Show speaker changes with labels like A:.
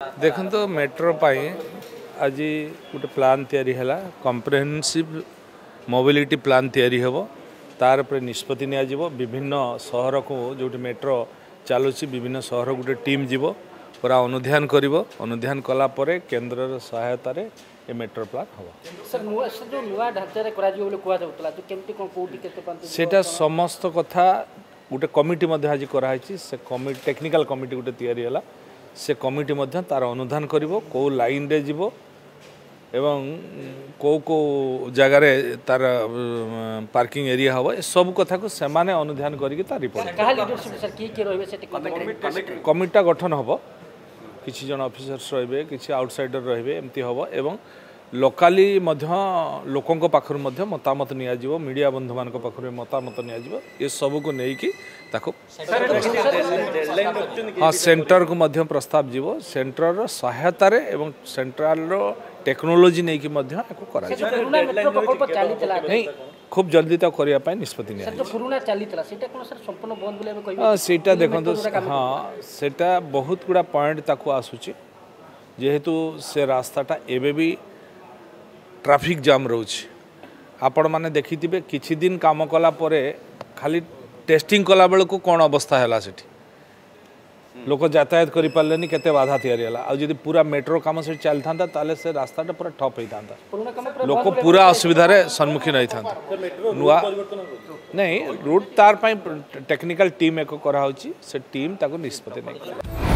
A: देखो तो मेट्रो पाई आज गोटे प्लान तैयारी है कम्प्रेहेन्सिव मोबिलिटी प्लान तैयारी हेबो तार पर निष्पत्ति निया जिवो विभिन्न सहर को जो मेट्रो चलुची विभिन्न सहर गोटे टीम जीवो पूरा अनुध्यान करिवो अनुध्यान कला परे केंद्र सहायता रे ये मेट्रो प्लान हम
B: सर जो नुआ ढांचा रे करा जिवो कुआ जाउतला तो केमती कोन कोठी केते पांते
A: सेटा समस्त कथा गोटे कमिटी मध्य आज कराई से कमिटी टेक्निकल कमिटी गोटे तैयारी है से कमिटी मध्य तार अनुधान करिवो को लाइन रे जीवो एवं को जगार तार पार्किंग एरिया हम सब कथा को सेमाने अनुधान करके तार रिपोर्ट कमिटा गठन हम किसी जन ऑफिसर्स रे किसी आउटसाइडर रे एमती हम एवं लोकाली लोकों पाखर मतामत निया मीडिया बंधु मान पाखर मतामत निया ये सब को लेकिन हाँ सेंटर को मध्य प्रस्ताव जीवो सेंटर सहायता रे एवं सेंट्रल टेक्नोलोजी नहीं कि नहीं खूब जल्दी तक करने निष्पत्ति निया देखो हाँ सेटा बहुत गुड़ा पॉइंट ताकू आसूची जेहेतु से रास्ताटा एबे भी ट्रैफिक जाम रोचे आपण माने देखी किछि दिन काम कला परे खाली टेस्टिंग कला बेल को कौन अवस्था है सेठी लोक यातायात करि पारलेनी केते बाधा तैयारी हला आ जदी पूरा मेट्रो काम से चल थांता ताले से रास्ताटा पूरा ठप होई थांता लोक पूरा असुविधा रे सम्मुखीन होई थांता नुआ नहीं रूट तार पई टेक्निकल टीम एको करा होची से टीम ताको निष्पत्ति नै